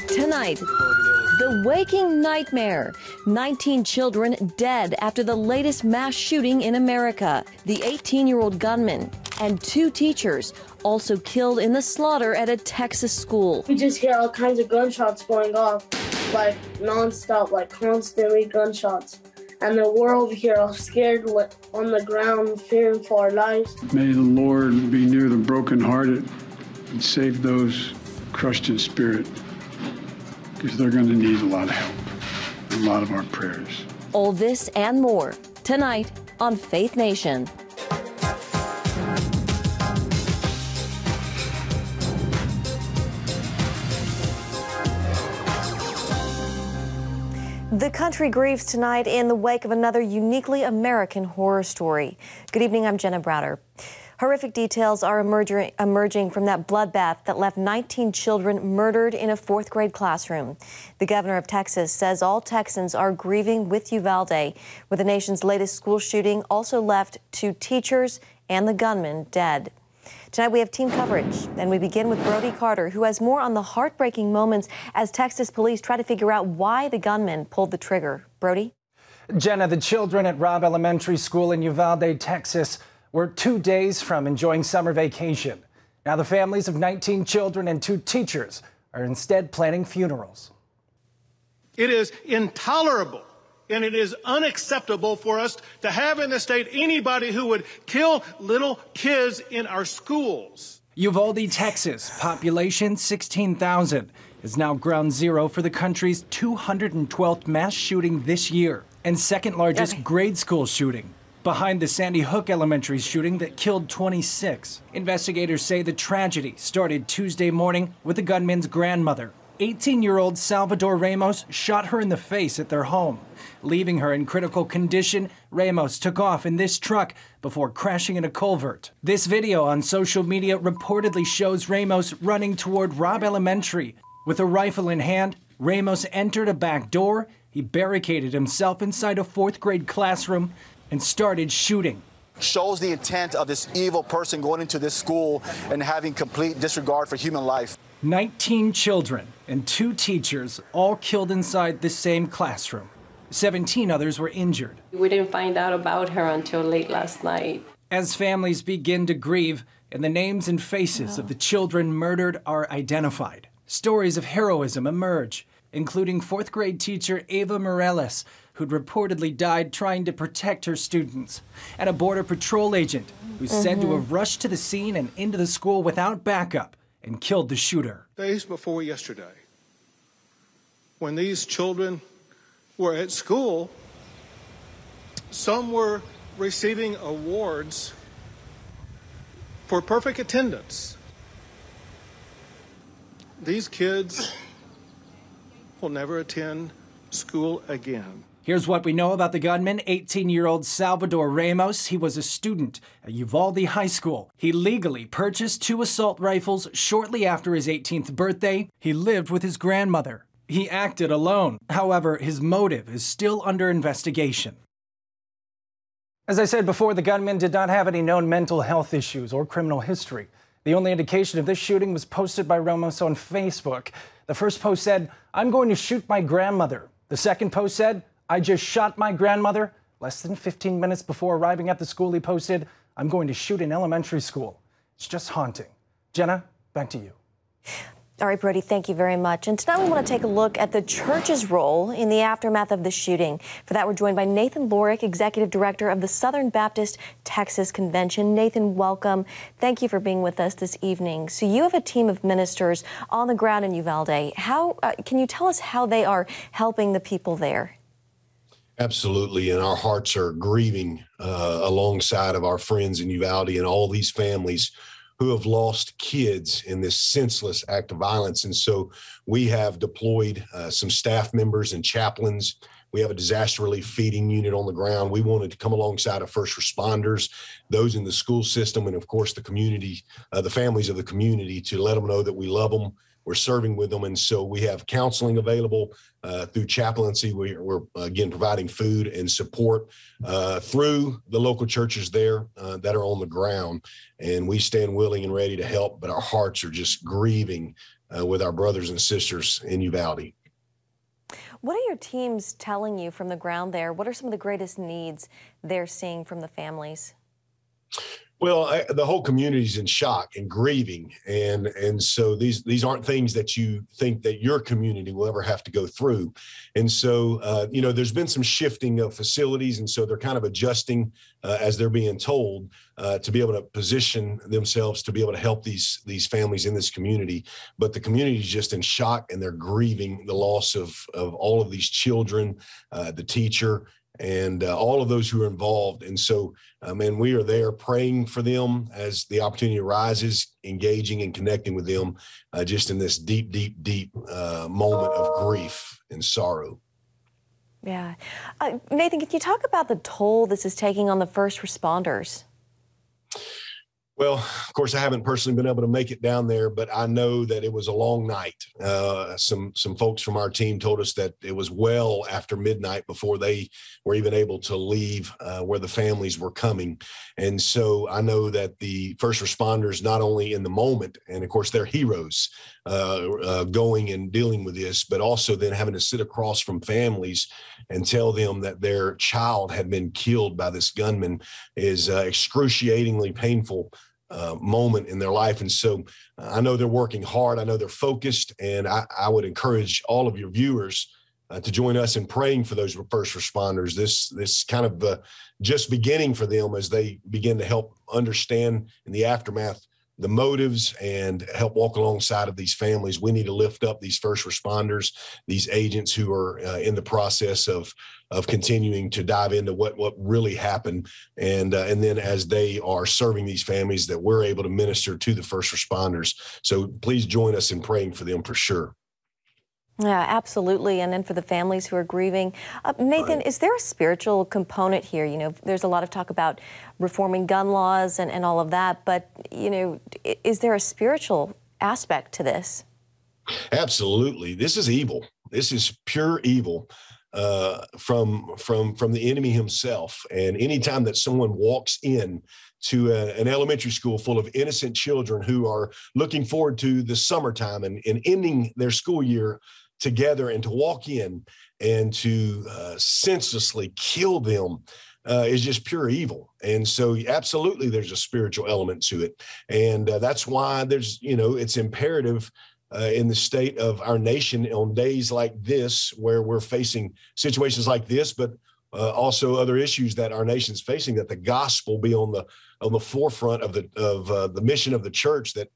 Tonight, the waking nightmare. 19 children dead after the latest mass shooting in America. The 18-year-old gunman and 2 teachers also killed in the slaughter at a Texas school. We just hear all kinds of gunshots going off, like nonstop, like constantly gunshots. And we're over here all scared on the ground, fearing for our lives. May the Lord be near the brokenhearted and save those crushed in spirit, because they're going to need a lot of help, a lot of our prayers. All this and more tonight on Faith Nation. The country grieves tonight in the wake of another uniquely American horror story. Good evening, I'm Jenna Browder. Horrific details are emerging from that bloodbath that left 19 children murdered in a 4th grade classroom. The governor of Texas says all Texans are grieving with Uvalde, with the nation's latest school shooting also left 2 teachers and the gunman dead. Tonight we have team coverage, and we begin with Brody Carter, who has more on the heartbreaking moments as Texas police try to figure out why the gunman pulled the trigger. Brody? Jenna, the children at Robb Elementary School in Uvalde, Texas, were 2 days from enjoying summer vacation. Now the families of 19 children and 2 teachers are instead planning funerals. It is intolerable and it is unacceptable for us to have in the state anybody who would kill little kids in our schools. Uvalde, Texas, population 16,000, is now ground zero for the country's 212th mass shooting this year and second largest grade school shooting, behind the Sandy Hook Elementary shooting that killed 26. Investigators say the tragedy started Tuesday morning with the gunman's grandmother. 18-year-old Salvador Ramos shot her in the face at their home. Leaving her in critical condition, Ramos took off in this truck before crashing in a culvert. This video on social media reportedly shows Ramos running toward Robb Elementary. With a rifle in hand, Ramos entered a back door. He barricaded himself inside a 4th grade classroom and started shooting. Shows the intent of this evil person going into this school and having complete disregard for human life. 19 children and 2 teachers all killed inside the same classroom. 17 others were injured. We didn't find out about her until late last night. As families begin to grieve and the names and faces of the children murdered are identified, stories of heroism emerge, including 4th grade teacher Ava Morales, who'd reportedly died trying to protect her students, and a Border Patrol agent who's said to have rushed to the scene and into the school without backup and killed the shooter. Days before yesterday, when these children were at school, some were receiving awards for perfect attendance. These kids will never attend school again. Here's what we know about the gunman, 18-year-old Salvador Ramos. He was a student at Uvalde High School. He legally purchased 2 assault rifles shortly after his 18th birthday. He lived with his grandmother. He acted alone. However, his motive is still under investigation. As I said before, the gunman did not have any known mental health issues or criminal history. The only indication of this shooting was posted by Ramos on Facebook. The first post said, "I'm going to shoot my grandmother." The second post said, "I just shot my grandmother." Less than 15 minutes before arriving at the school, he posted, "I'm going to shoot an elementary school." It's just haunting. Jenna, back to you. All right, Brody, thank you very much. And tonight we want to take a look at the church's role in the aftermath of the shooting. For that, we're joined by Nathan Lorick, Executive Director of the Southern Baptist Texas Convention. Nathan, welcome. Thank you for being with us this evening. So you have a team of ministers on the ground in Uvalde. Can you tell us how they are helping the people there? Absolutely, and our hearts are grieving alongside of our friends in Uvalde and all these families who have lost kids in this senseless act of violence. And so we have deployed some staff members and chaplains We have a disaster relief feeding unit on the ground. We wanted to come alongside of first responders, those in the school system, and of course the community, the families of the community, to let them know that we love them. We're serving with them. And so we have counseling available through chaplaincy. We're again, providing food and support through the local churches there that are on the ground. And we stand willing and ready to help, but our hearts are just grieving with our brothers and sisters in Uvalde. What are your teams telling you from the ground there? What are some of the greatest needs they're seeing from the families? Well, the whole community is in shock and grieving, and so these aren't things that you think that your community will ever have to go through. And so, you know, there's been some shifting of facilities, and so they're kind of adjusting as they're being told to be able to position themselves to be able to help these families in this community. But the community is just in shock, and they're grieving the loss of all of these children, the teacher, and all of those who are involved. And so, and we are there praying for them as the opportunity arises, engaging and connecting with them just in this deep, deep, deep moment of grief and sorrow. Yeah. Nathan, can you talk about the toll this is taking on the first responders? Well, of course, I haven't personally been able to make it down there, but I know that it was a long night. Some folks from our team told us that it was well after midnight before they were even able to leave where the families were coming. And so I know that the first responders, not only in the moment, and of course they're heroes going and dealing with this, but also then having to sit across from families and tell them that their child had been killed by this gunman is excruciatingly painful moment in their life. And so I know they're working hard. I know they're focused, and I would encourage all of your viewers to join us in praying for those first responders. This kind of just beginning for them as they begin to help understand in the aftermath the motives and help walk alongside of these families. We need to lift up these first responders, these agents who are in the process of continuing to dive into what really happened. And then as they are serving these families, that we're able to minister to the first responders. So please join us in praying for them for sure. Yeah, absolutely. And then for the families who are grieving. Nathan, is there a spiritual component here? You know, there's a lot of talk about reforming gun laws and all of that, but, you know, is there a spiritual aspect to this? Absolutely. This is evil. This is pure evil from the enemy himself. And anytime that someone walks in to an elementary school full of innocent children who are looking forward to the summertime and ending their school year together, and to walk in and to senselessly kill them is just pure evil. And so absolutely there's a spiritual element to it. And that's why there's, you know, it's imperative in the state of our nation on days like this, where we're facing situations like this, but also other issues that our nation's facing, that the gospel be on the forefront of the mission of the church, that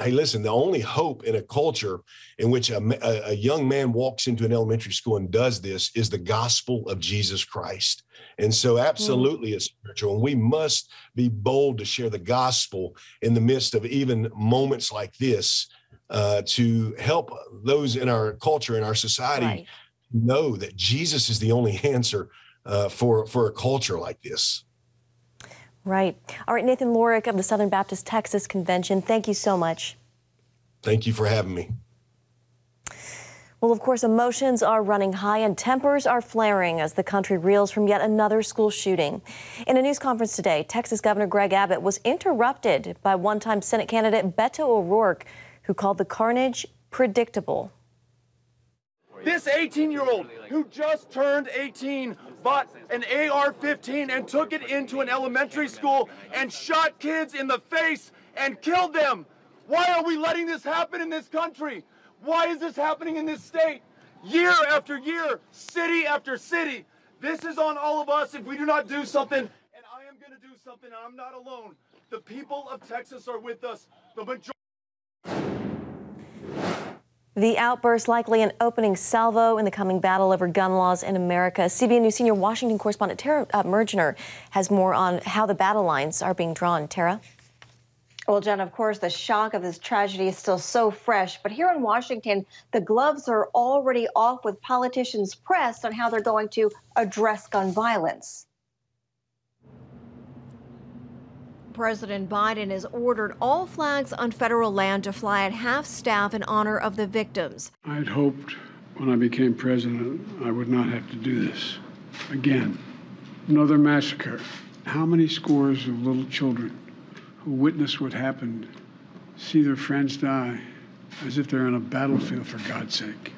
hey, listen, the only hope in a culture in which a young man walks into an elementary school and does this is the gospel of Jesus Christ. And so absolutely it's spiritual, and we must be bold to share the gospel in the midst of even moments like this to help those in our culture, in our society, know that Jesus is the only answer for a culture like this. Right. All right, Nathan Lorick of the Southern Baptist Texas Convention, thank you so much. Thank you for having me. Well, of course, emotions are running high and tempers are flaring as the country reels from yet another school shooting. In a news conference today, Texas Governor Greg Abbott was interrupted by one-time Senate candidate Beto O'Rourke, who called the carnage predictable. This 18-year-old who just turned 18 bought an AR-15 and took it into an elementary school and shot kids in the face and killed them. Why are we letting this happen in this country? Why is this happening in this state? Year after year, city after city. This is on all of us if we do not do something, and I am going to do something, and I'm not alone. The people of Texas are with us. The majority. The outburst likely an opening salvo in the coming battle over gun laws in America. CBN News senior Washington correspondent Tara Mergener has more on how the battle lines are being drawn. Tara? Well, Jen, of course, the shock of this tragedy is still so fresh. But here in Washington, the gloves are already off with politicians pressed on how they're going to address gun violence. President Biden has ordered all flags on federal land to fly at half-staff in honor of the victims. I had hoped when I became president I would not have to do this again. Another massacre. How many scores of little children who witness what happened see their friends die as if they're on a battlefield, for God's sake?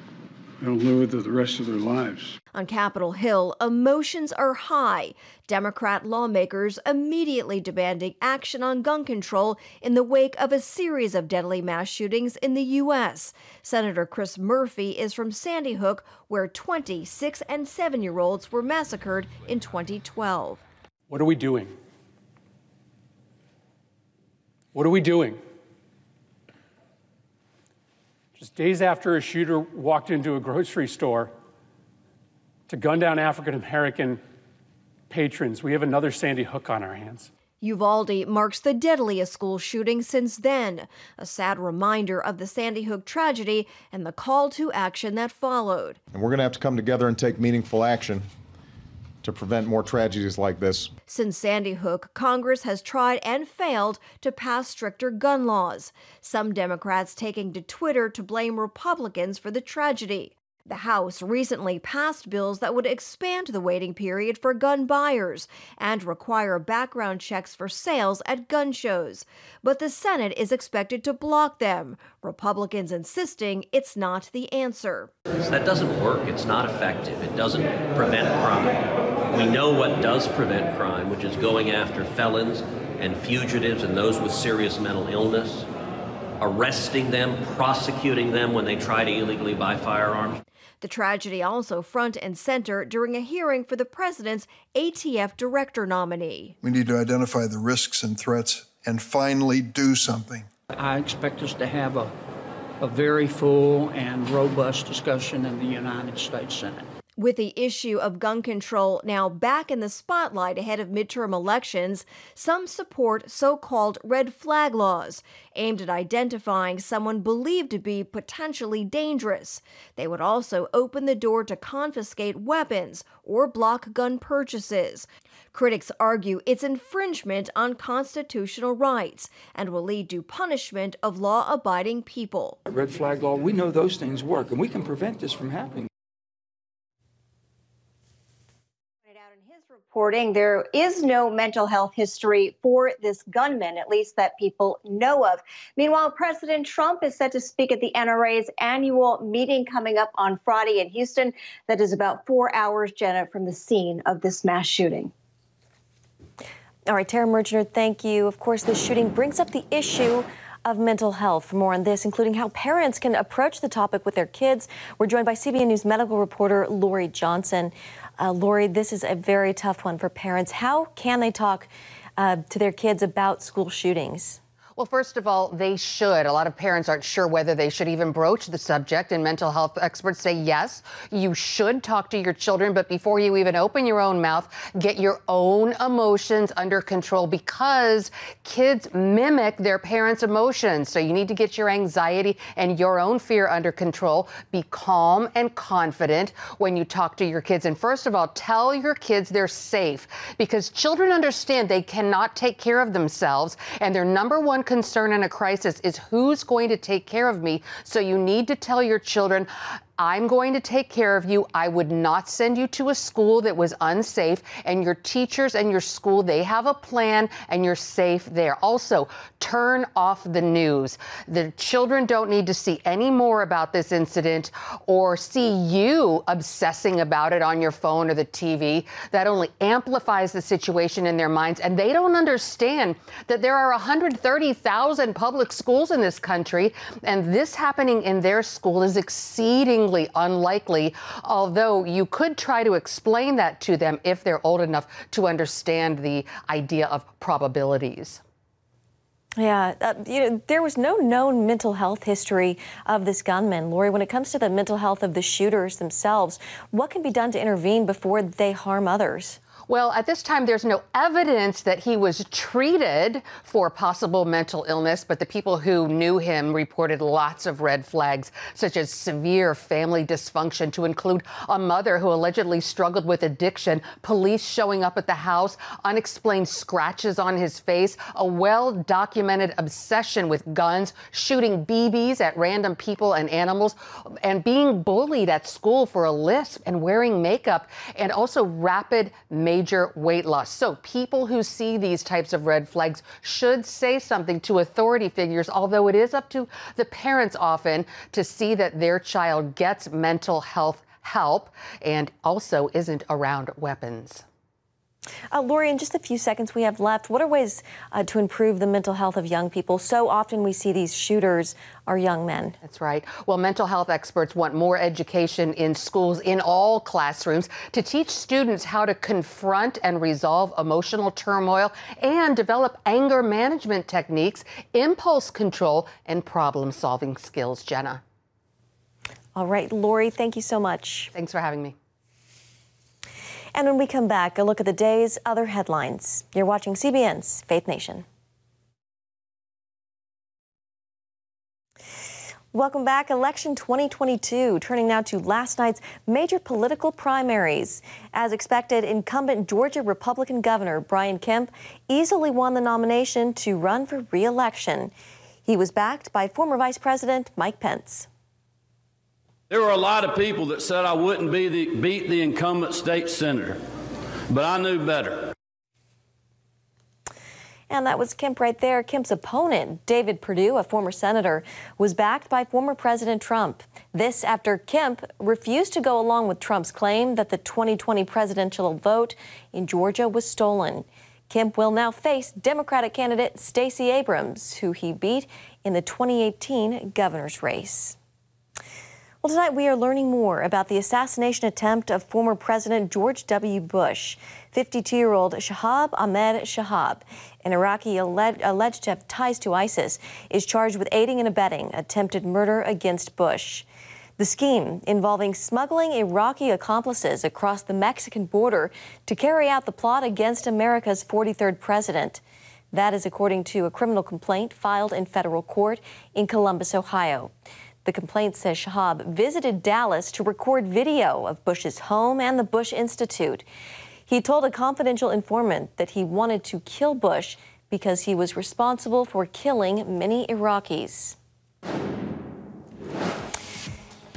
They'll live with it the rest of their lives. On Capitol Hill, emotions are high. Democrat lawmakers immediately demanding action on gun control in the wake of a series of deadly mass shootings in the U.S. Senator Chris Murphy is from Sandy Hook, where 20 6- and 7-year-olds were massacred in 2012. What are we doing? What are we doing? Just days after a shooter walked into a grocery store to gun down African-American patrons, we have another Sandy Hook on our hands. Uvalde marks the deadliest school shooting since then, a sad reminder of the Sandy Hook tragedy and the call to action that followed. And we're going to have to come together and take meaningful action to prevent more tragedies like this. Since Sandy Hook, Congress has tried and failed to pass stricter gun laws, some Democrats taking to Twitter to blame Republicans for the tragedy. The House recently passed bills that would expand the waiting period for gun buyers and require background checks for sales at gun shows. But the Senate is expected to block them, Republicans insisting it's not the answer. That doesn't work. It's not effective. It doesn't prevent crime. We know what does prevent crime, which is going after felons and fugitives and those with serious mental illness, arresting them, prosecuting them when they try to illegally buy firearms. The tragedy also front and center during a hearing for the president's ATF director nominee. We need to identify the risks and threats and finally do something. I expect us to have a very full and robust discussion in the United States Senate. With the issue of gun control now back in the spotlight ahead of midterm elections, some support so-called red flag laws aimed at identifying someone believed to be potentially dangerous. They would also open the door to confiscate weapons or block gun purchases. Critics argue it's infringement on constitutional rights and will lead to punishment of law-abiding people. Red flag law, we know those things work, and we can prevent this from happening. Reporting there is no mental health history for this gunman, at least that people know of. Meanwhile, President Trump is set to speak at the NRA's annual meeting coming up on Friday in Houston. That is about 4 hours, Jenna, from the scene of this mass shooting. All right, Tara Merchner, thank you. Of course, this shooting brings up the issue of mental health. For more on this, including how parents can approach the topic with their kids, we're joined by CBN News medical reporter Lori Johnson. Lori, this is a very tough one for parents. How can they talk to their kids about school shootings? Well, first of all, they should. A lot of parents aren't sure whether they should even broach the subject, and mental health experts say, yes, you should talk to your children, but before you even open your own mouth, get your own emotions under control, because kids mimic their parents' emotions. So you need to get your anxiety and your own fear under control. Be calm and confident when you talk to your kids. And first of all, tell your kids they're safe, because children understand they cannot take care of themselves, and their number one concern in a crisis is who's going to take care of me. So you need to tell your children, I'm going to take care of you. I would not send you to a school that was unsafe, and your teachers and your school, they have a plan, and you're safe there. Also, turn off the news. The children don't need to see any more about this incident or see you obsessing about it on your phone or the TV. That only amplifies the situation in their minds, and they don't understand that there are 130,000 public schools in this country, and this happening in their school is exceedingly unlikely, although you could try to explain that to them if they're old enough to understand the idea of probabilities. Yeah, there was no known mental health history of this gunman. Lori, when it comes to the mental health of the shooters themselves, what can be done to intervene before they harm others? Well, at this time, there's no evidence that he was treated for possible mental illness, but the people who knew him reported lots of red flags, such as severe family dysfunction, to include a mother who allegedly struggled with addiction, police showing up at the house, unexplained scratches on his face, a well-documented obsession with guns, shooting BBs at random people and animals, and being bullied at school for a lisp and wearing makeup, and also rapid major weight loss. So people who see these types of red flags should say something to authority figures, although it is up to the parents often to see that their child gets mental health help and also isn't around weapons. Lori, in just a few seconds we have left, what are ways to improve the mental health of young people? So often we see these shooters are young men. That's right. Well, mental health experts want more education in schools, in all classrooms, to teach students how to confront and resolve emotional turmoil and develop anger management techniques, impulse control, and problem-solving skills. Jenna. All right, Lori, thank you so much. Thanks for having me. And when we come back, a look at the day's other headlines. You're watching CBN's Faith Nation. Welcome back. Election 2022, turning now to last night's major political primaries. As expected, incumbent Georgia Republican Governor Brian Kemp easily won the nomination to run for re-election. He was backed by former Vice President Mike Pence. There were a lot of people that said I wouldn't beat the incumbent state senator, but I knew better. And that was Kemp right there. Kemp's opponent, David Perdue, a former senator, was backed by former President Trump. This after Kemp refused to go along with Trump's claim that the 2020 presidential vote in Georgia was stolen. Kemp will now face Democratic candidate Stacey Abrams, who he beat in the 2018 governor's race. Well, tonight we are learning more about the assassination attempt of former President George W. Bush. 52-year-old Shahab Ahmed Shahab, an Iraqi alleged to have ties to ISIS, is charged with aiding and abetting attempted murder against Bush. The scheme involving smuggling Iraqi accomplices across the Mexican border to carry out the plot against America's 43rd president. That is according to a criminal complaint filed in federal court in Columbus, Ohio. The complaint says Shahab visited Dallas to record video of Bush's home and the Bush Institute. He told a confidential informant that he wanted to kill Bush because he was responsible for killing many Iraqis.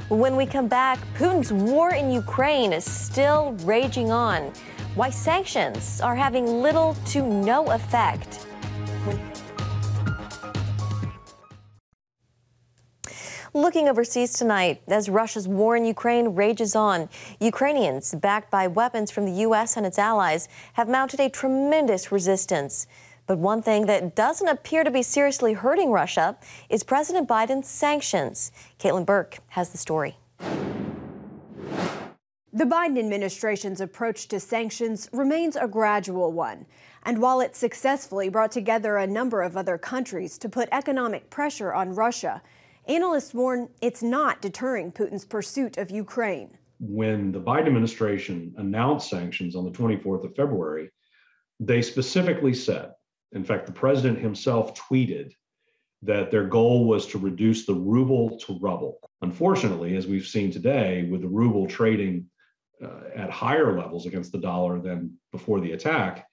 When we come back, Putin's war in Ukraine is still raging on. Why sanctions are having little to no effect. Looking overseas tonight, as Russia's war in Ukraine rages on, Ukrainians, backed by weapons from the U.S. and its allies, have mounted a tremendous resistance. But one thing that doesn't appear to be seriously hurting Russia is President Biden's sanctions. Caitlin Burke has the story. The Biden administration's approach to sanctions remains a gradual one. And while it successfully brought together a number of other countries to put economic pressure on Russia, analysts warn it's not deterring Putin's pursuit of Ukraine. When the Biden administration announced sanctions on the 24th of February, they specifically said, in fact, the president himself tweeted that their goal was to reduce the ruble to rubble. Unfortunately, as we've seen today, with the ruble trading at higher levels against the dollar than before the attack,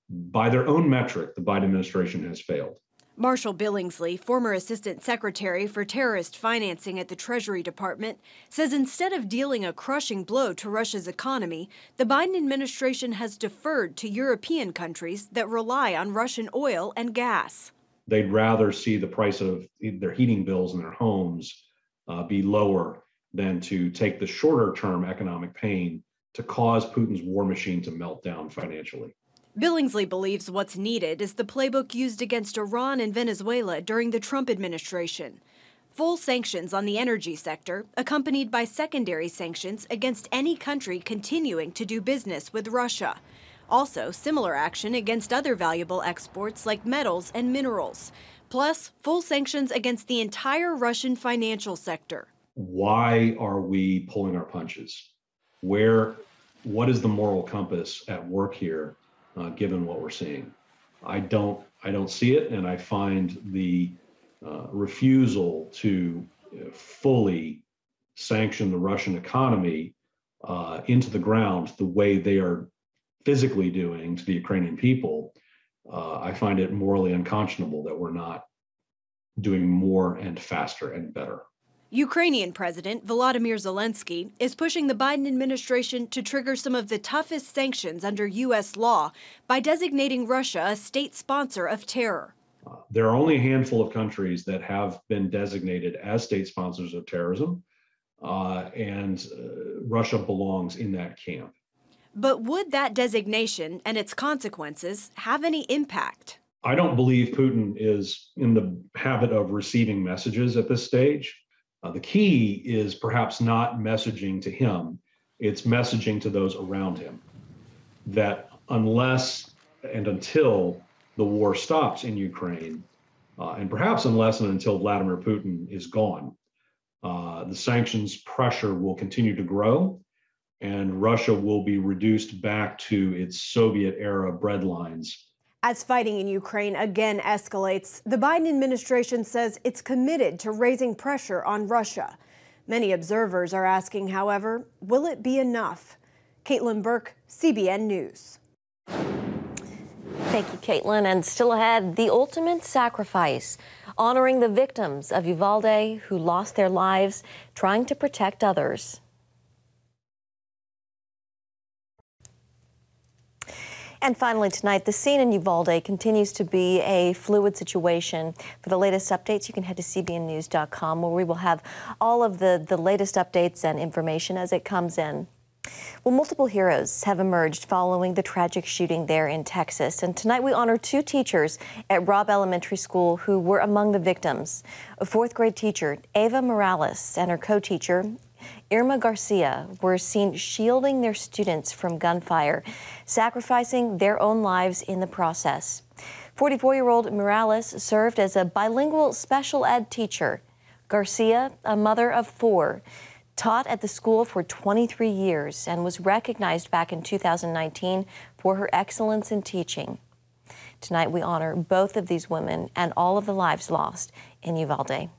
by their own metric, the Biden administration has failed. Marshall Billingsley, former Assistant Secretary for Terrorist Financing at the Treasury Department, says instead of dealing a crushing blow to Russia's economy, the Biden administration has deferred to European countries that rely on Russian oil and gas. They'd rather see the price of their heating bills in their homes be lower than to take the shorter-term economic pain to cause Putin's war machine to melt down financially. Billingsley believes what's needed is the playbook used against Iran and Venezuela during the Trump administration. Full sanctions on the energy sector, accompanied by secondary sanctions against any country continuing to do business with Russia. Also, similar action against other valuable exports like metals and minerals. Plus, full sanctions against the entire Russian financial sector. Why are we pulling our punches? Where what is the moral compass at work here, given what we're seeing? I don't see it, and I find the refusal to fully sanction the Russian economy into the ground the way they are physically doing to the Ukrainian people. I find it morally unconscionable that we're not doing more and faster and better. Ukrainian President Volodymyr Zelensky is pushing the Biden administration to trigger some of the toughest sanctions under U.S. law by designating Russia a state sponsor of terror. There are only a handful of countries that have been designated as state sponsors of terrorism, and Russia belongs in that camp. But would that designation and its consequences have any impact? I don't believe Putin is in the habit of receiving messages at this stage. The key is perhaps not messaging to him, it's messaging to those around him. That unless and until the war stops in Ukraine, and perhaps unless and until Vladimir Putin is gone, the sanctions pressure will continue to grow, and Russia will be reduced back to its Soviet-era breadlines. As fighting in Ukraine again escalates, the Biden administration says it's committed to raising pressure on Russia. Many observers are asking, however, will it be enough? Caitlin Burke, CBN News. Thank you, Caitlin. And still ahead, the ultimate sacrifice, honoring the victims of Uvalde who lost their lives trying to protect others. And finally tonight, the scene in Uvalde continues to be a fluid situation. For the latest updates, you can head to cbnnews.com, where we will have all of the latest updates and information as it comes in. Well, multiple heroes have emerged following the tragic shooting there in Texas. And tonight we honor two teachers at Robb Elementary School who were among the victims. A fourth grade teacher, Ava Morales, and her co-teacher, Irma Garcia, were seen shielding their students from gunfire, sacrificing their own lives in the process. 44-year-old Morales served as a bilingual special ed teacher. Garcia, a mother of four, taught at the school for 23 years and was recognized back in 2019 for her excellence in teaching. Tonight we honor both of these women and all of the lives lost in Uvalde.